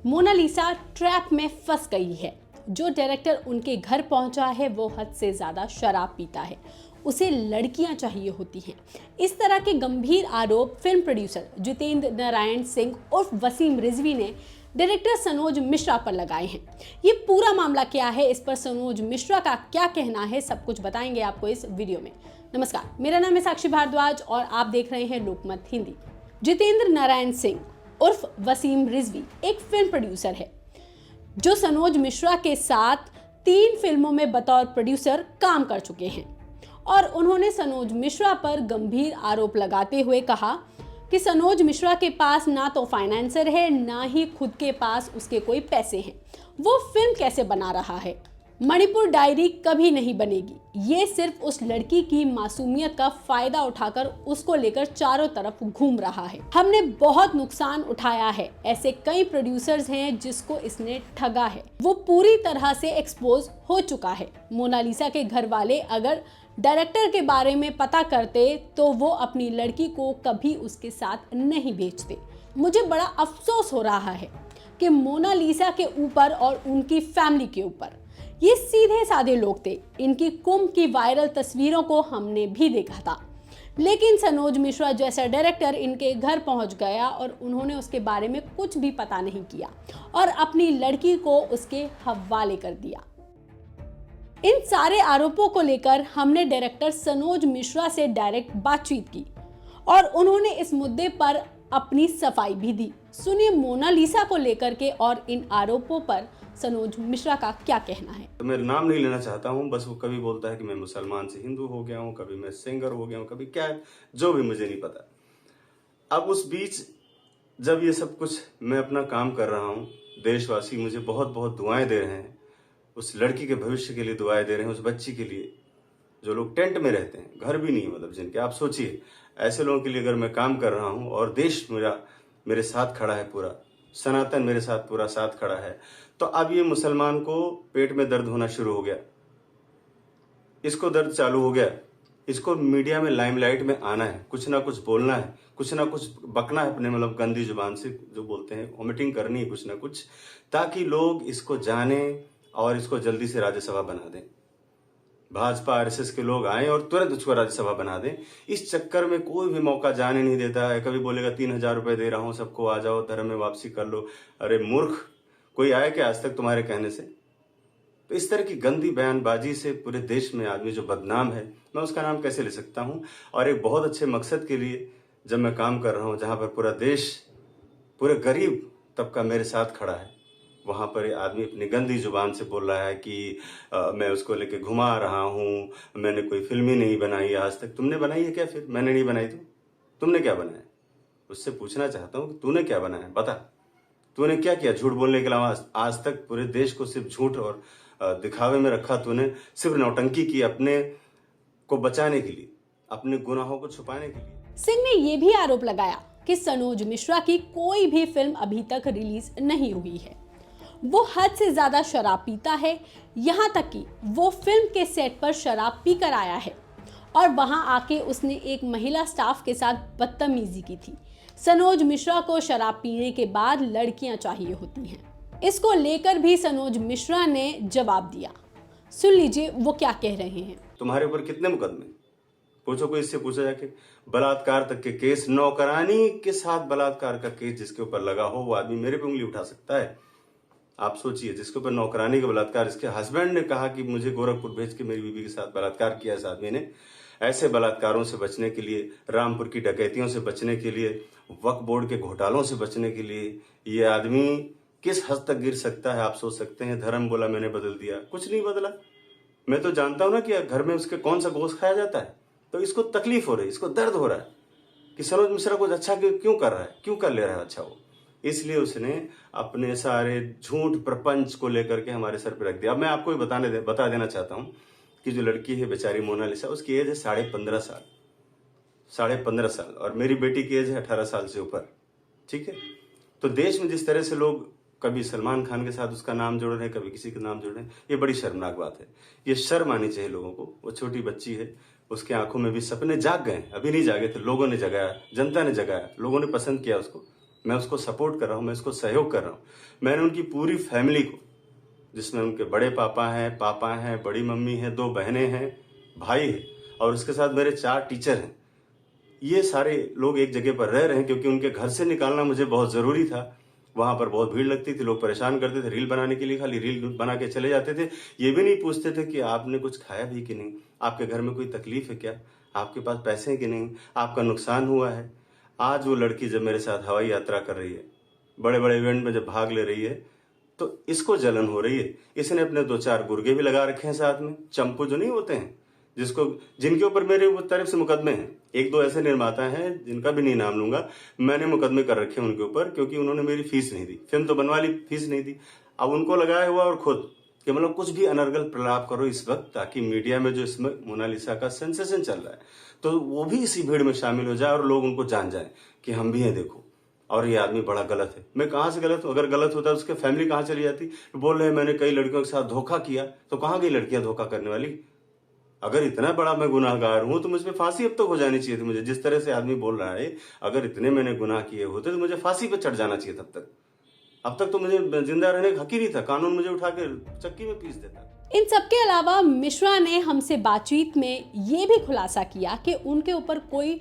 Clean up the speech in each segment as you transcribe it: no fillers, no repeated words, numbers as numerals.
Mona Lisa trap में फंस गई है। जो डायरेक्टर उनके घर पहुंचा है वो हद से ज्यादा शराब पीता है, उसे लड़कियां चाहिए होती हैं। इस तरह के गंभीर आरोप फिल्म प्रोड्यूसर जितेंद्र नारायण सिंह उर्फ वसीम रिजवी ने डायरेक्टर सनोज मिश्रा पर लगाए हैं। ये पूरा मामला क्या है, इस पर सनोज मिश्रा का क्या कहना है, सब कुछ बताएंगे आपको इस वीडियो में। नमस्कार, मेरा नाम है साक्षी भारद्वाज और आप देख रहे हैं लोकमत हिंदी। जितेंद्र नारायण सिंह उर्फ वसीम रिजवी एक फिल्म प्रोड्यूसर है जो सनोज मिश्रा के साथ 3 फिल्मों में बतौर प्रोड्यूसर काम कर चुके हैं और उन्होंने सनोज मिश्रा पर गंभीर आरोप लगाते हुए कहा कि सनोज मिश्रा के पास ना तो फाइनेंसर है, ना ही खुद के पास उसके कोई पैसे हैं। वो फिल्म कैसे बना रहा है? मणिपुर डायरी कभी नहीं बनेगी। ये सिर्फ उस लड़की की मासूमियत का फायदा उठाकर उसको लेकर चारों तरफ घूम रहा है। हमने बहुत नुकसान उठाया है। ऐसे कई प्रोड्यूसर्स हैं जिसको इसने ठगा है। वो पूरी तरह से एक्सपोज हो चुका है। मोनालिसा के घर वाले अगर डायरेक्टर के बारे में पता करते तो वो अपनी लड़की को कभी उसके साथ नहीं भेजते। मुझे बड़ा अफसोस हो रहा है कि मोनालिसा के ऊपर और उनकी फैमिली के ऊपर। ये सीधे साधे लोग थे। इनकी कुंभ की वायरल तस्वीरों को हमने भी देखा था, लेकिन सनोज मिश्रा जैसा डायरेक्टर इनके घर पहुंच गया और उन्होंने उसके बारे में कुछ भी पता नहीं किया और अपनी लड़की को उसके हवाले कर दिया। इन सारे आरोपों को लेकर हमने डायरेक्टर सनोज मिश्रा से डायरेक्ट बातचीत की और उन्होंने इस मुद्दे पर अपनी सफाई भी दी। सुनिए मोनालिसा को लेकर के और इन आरोपों पर सनोज मिश्रा का क्या कहना है। तो मैं नाम नहीं लेना चाहता हूँ, बस वो कभी बोलता है कि मैं मुसलमान से हिंदू हो गया हूँ, कभी मैं सिंगर हो गया हूँ, कभी क्या है, जो भी मुझे नहीं पता। अब उस बीच जब ये सब कुछ मैं अपना काम कर रहा हूँ, देशवासी मुझे बहुत बहुत दुआएं दे रहे हैं, उस लड़की के भविष्य के लिए दुआएं दे रहे हैं, उस बच्ची के लिए। जो लोग टेंट में रहते हैं, घर भी नहीं मतलब जिनके, आप सोचिए ऐसे लोगों के लिए अगर मैं काम कर रहा हूँ और देश मेरे साथ खड़ा है, पूरा सनातन मेरे साथ पूरा साथ खड़ा है, तो अब ये मुसलमान को पेट में दर्द होना शुरू हो गया, इसको दर्द चालू हो गया, इसको मीडिया में लाइमलाइट में आना है, कुछ ना कुछ बोलना है, कुछ ना कुछ बकना है अपने मतलब गंदी जुबान से, जो बोलते हैं वॉमिटिंग करनी है कुछ ना कुछ, ताकि लोग इसको जाने और इसको जल्दी से राज्यसभा बना दें। भाजपा आरएसएस के लोग आए और तुरंत उसको राज्यसभा बना दें। इस चक्कर में कोई भी मौका जाने नहीं देता है। कभी बोलेगा 3,000 रुपए दे रहा हूं, सबको आ जाओ, धर्म में वापसी कर लो। अरे मूर्ख, कोई आया क्या आज तक तुम्हारे कहने से? तो इस तरह की गंदी बयानबाजी से पूरे देश में आदमी जो बदनाम है, मैं उसका नाम कैसे ले सकता हूं? और एक बहुत अच्छे मकसद के लिए जब मैं काम कर रहा हूं, जहां पर पूरा देश, पूरे गरीब तबका मेरे साथ खड़ा है, वहां पर ये आदमी अपनी गंदी जुबान से बोल रहा है कि मैं उसको लेके घुमा रहा हूं, मैंने कोई फिल्म ही नहीं बनाई आज तक। तुमने बनाई है क्या? फिर मैंने नहीं बनाई तो तुमने क्या बनाया? उससे पूछना चाहता हूं कि तूने क्या बनाया, बता। तूने क्या किया? झूठ बोलने के अलावा आज तक पूरे देश को सिर्फ झूठ और दिखावे में रखा तूने, सिर्फ नौटंकी की अपने को बचाने के लिए, अपने गुनाहों को छुपाने के लिए। सिंह ने यह भी आरोप लगाया कि सनोज मिश्रा की कोई भी फिल्म अभी तक रिलीज नहीं हुई है। वो हद से ज्यादा शराब पीता है, यहाँ तक कि वो फिल्म के सेट पर शराब पीकर आया है और वहां आके उसने एक महिला स्टाफ के साथ बदतमीजी की थी। सनोज मिश्रा को शराब पीने के बाद लड़कियां चाहिए होती हैं। इसको लेकर भी सनोज मिश्रा ने जवाब दिया। सुन लीजिए वो क्या कह रहे हैं। तुम्हारे ऊपर कितने मुकदमे? पूछो, कोई इससे पूछा जाके। बलात्कार तक के केस, नौकरानी के साथ बलात्कार का केस जिसके ऊपर लगा हो, वो आदमी मेरे पे उंगली उठा सकता है? आप सोचिए, जिसके ऊपर नौकरानी का बलात्कार, इसके हस्बैंड ने कहा कि मुझे गोरखपुर भेज के मेरी बीवी के साथ बलात्कार किया इस आदमी ने। ऐसे बलात्कारों से बचने के लिए, रामपुर की डकैतियों से बचने के लिए, वक्फ बोर्ड के घोटालों से बचने के लिए ये आदमी किस हद तक गिर सकता है आप सोच सकते हैं। धर्म बोला मैंने बदल दिया, कुछ नहीं बदला। मैं तो जानता हूं ना कि घर में उसके कौन सा गोश्त खाया जाता है, तो इसको तकलीफ हो रही, इसको दर्द हो रहा है कि सनोज मिश्रा कुछ अच्छा क्यों कर रहा है, क्यों कर ले रहा है अच्छा वो। इसलिए उसने अपने सारे झूठ प्रपंच को लेकर के हमारे सर पे रख दिया। अब मैं आपको बता देना चाहता हूं कि जो लड़की है बेचारी मोनालिसा, उसकी एज है 15.5 साल, 15.5 साल, और मेरी बेटी की एज है 18 साल से ऊपर। ठीक है, तो देश में जिस तरह से लोग कभी सलमान खान के साथ उसका नाम जोड़ रहे हैं, कभी किसी का नाम जोड़ रहे हैं, ये बड़ी शर्मनाक बात है। ये शर्म आनी चाहिए लोगों को। वो छोटी बच्ची है, उसके आंखों में भी सपने जाग गए, अभी नहीं जागे थे, लोगों ने जगाया, जनता ने जगाया, लोगों ने पसंद किया उसको, मैं उसको सपोर्ट कर रहा हूँ, मैं उसको सहयोग कर रहा हूँ। मैंने उनकी पूरी फैमिली को, जिसमें उनके बड़े पापा हैं, बड़ी मम्मी हैं, 2 बहनें हैं, भाई है और उसके साथ मेरे 4 टीचर हैं। ये सारे लोग एक जगह पर रह रहे हैं क्योंकि उनके घर से निकालना मुझे बहुत ज़रूरी था। वहाँ पर बहुत भीड़ लगती थी, लोग परेशान करते थे रील बनाने के लिए, खाली रील बना के चले जाते थे। ये भी नहीं पूछते थे कि आपने कुछ खाया भी कि नहीं, आपके घर में कोई तकलीफ है क्या, आपके पास पैसे हैं कि नहीं, आपका नुकसान हुआ है। आज वो लड़की जब मेरे साथ हवाई यात्रा कर रही है, बड़े बड़े इवेंट में जब भाग ले रही है, तो इसको जलन हो रही है। इसने अपने 2-4 गुर्गे भी लगा रखे हैं साथ में, चंपू जो नहीं होते हैं, जिनके ऊपर मेरे तरफ से मुकदमे हैं। 1-2 ऐसे निर्माता हैं जिनका भी नहीं नाम लूंगा, मैंने मुकदमे कर रखे हैं उनके ऊपर क्योंकि उन्होंने मेरी फीस नहीं दी, फिल्म तो बनवा ली, फीस नहीं दी। अब उनको लगाया हुआ और खुद कि मतलब कुछ भी अनर्गल प्रलाप करो इस वक्त, ताकि मीडिया में जो इसमें मोनालिसा का सेंसेशन चल रहा है तो वो भी इसी भीड़ में शामिल हो जाए और लोग उनको जान जाए कि हम भी हैं, देखो और ये आदमी बड़ा गलत है। मैं कहाँ से गलत हूँ? अगर गलत होता तो उसके फैमिली कहाँ चली जाती? बोल रहे हैं मैंने कई लड़कियों के साथ धोखा किया, तो कहाँ गई लड़कियां धोखा करने वाली? अगर इतना बड़ा मैं गुनाहगार हूं तो मुझ पे फांसी अब तक हो जानी चाहिए थी। मुझे जिस तरह से आदमी बोल रहा है, अगर इतने मैंने गुनाह किए होते तो मुझे फांसी पे चढ़ जाना चाहिए तब तक। अब तक तो मुझे जिंदा रहने का हक ही नहीं था, कानून मुझे उठा के चक्की में पीस देता। इन सब के अलावा मिश्रा ने हमसे बातचीत में ये भी खुलासा किया कि उनके ऊपर कोई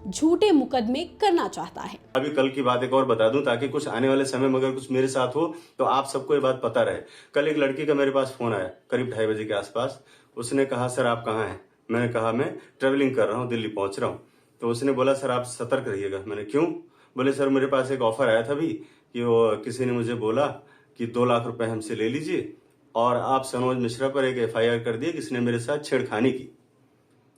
झूठे मुकदमे करना चाहता है। अभी कल की बात एक और बता दूं ताकि कुछ आने वाले समय में अगर कुछ मेरे साथ हो तो आप सबको ये बात पता रहे। कल एक लड़की का मेरे पास फोन आया करीब 2:30 बजे के आसपास। उसने कहा सर आप कहाँ हैं? मैंने कहा मैं ट्रेवलिंग कर रहा हूँ, दिल्ली पहुंच रहा हूँ। तो उसने बोला सर आप सतर्क रहिएगा। मैंने क्यों? बोले सर मेरे पास एक ऑफर आया था अभी कि वो किसी ने मुझे बोला कि 2 लाख रुपए हमसे ले लीजिए और आप सनोज मिश्रा पर एक FIR कर दिए कि इसने मेरे साथ छेड़खानी की।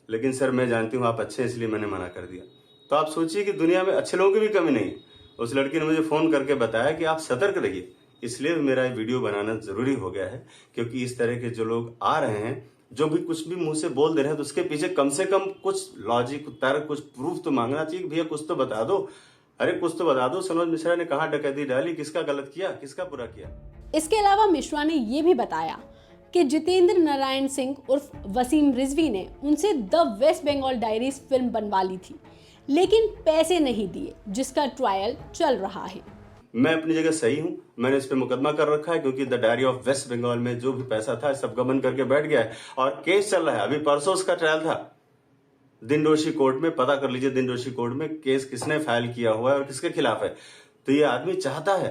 लेकिन सर मैं जानती हूँ आप अच्छे हैं इसलिए मैंने मना कर दिया। तो आप सोचिए कि दुनिया में अच्छे लोगों की भी कमी नहीं है। उस लड़की ने मुझे फोन करके बताया कि आप सतर्क रहिए, इसलिए मेरा ये वीडियो बनाना जरूरी हो गया है क्योंकि इस तरह के जो लोग आ रहे हैं, जो भी कुछ भी मुंह से बोल दे रहे हैं, तो उसके पीछे कम से कम कुछ लॉजिक, तर्क, कुछ प्रूफ तो मांगना चाहिए। भैया कुछ तो बता दो, अरे कुछ तो बता दो, सनोज मिश्रा ने कहाँ डकैती डाली, किसका गलत किया, किसका बुरा किया। इसके अलावा मिश्रा ने ये भी बताया कि जितेंद्र नारायण सिंह उर्फ वसीम रिजवी ने उनसे the West Bengal diaries film बनवा ली थी, लेकिन पैसे नहीं दिए, जिसका ट्रायल चल रहा है। मैं अपनी जगह सही हूं, मैंने इस पे मुकदमा कर रखा है क्योंकि the diary of West Bengal में जो भी पैसा था सब गबन करके बैठ गया है और केस चल रहा है। अभी परसों उसका ट्रायल था दिनडोशी कोर्ट में। पता कर लीजिए दिनडोशी कोर्ट में केस किसने फाइल किया हुआ है और किसके खिलाफ है। तो ये आदमी चाहता है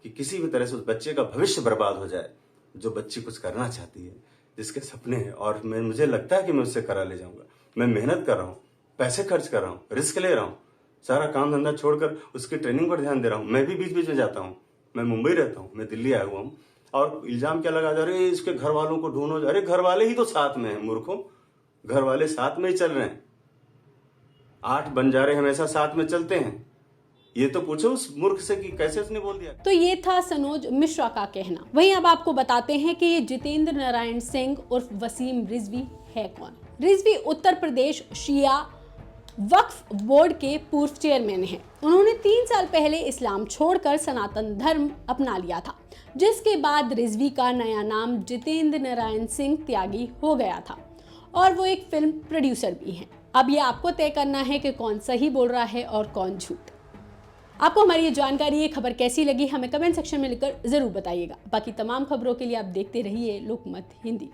कि किसी भी तरह से उस बच्चे का भविष्य बर्बाद हो जाए, जो बच्ची कुछ करना चाहती है, जिसके सपने हैं। और मुझे लगता है कि मैं उससे करा ले जाऊंगा। मैं मेहनत कर रहा हूँ, पैसे खर्च कर रहा हूँ, रिस्क ले रहा हूँ, सारा काम धंधा छोड़कर उसकी ट्रेनिंग पर ध्यान दे रहा हूँ। मैं भी बीच बीच में जाता हूँ, मैं मुंबई रहता हूँ, मैं दिल्ली आया हुआ हूँ। और इल्जाम क्या लगा जा रहे, इसके घर वालों को ढूंढो। अरे घर वाले ही तो साथ में हैं मूर्खों, घर वाले साथ में ही चल रहे हैं। 8 बंजारे हमेशा साथ में चलते हैं। ये तो पूछो उस मूर्ख से कि कैसे उसने बोल दिया। तो ये था सनोज मिश्रा का कहना। वहीं अब आपको बताते हैं कि ये जितेंद्र नारायण सिंह उर्फ वसीम रिजवी है कौन। रिजवी उत्तर प्रदेश शिया वक्फ बोर्ड के पूर्व चेयरमैन हैं। उन्होंने 3 साल पहले इस्लाम छोड़कर सनातन धर्म अपना लिया था, जिसके बाद रिजवी का नया नाम जितेंद्र नारायण सिंह त्यागी हो गया था और वो एक फिल्म प्रोड्यूसर भी हैं। अब ये आपको तय करना है कि कौन सही बोल रहा है और कौन झूठ। आपको हमारी ये जानकारी, ये खबर कैसी लगी, हमें कमेंट सेक्शन में लिखकर जरूर बताइएगा। बाकी तमाम खबरों के लिए आप देखते रहिए लोकमत हिंदी।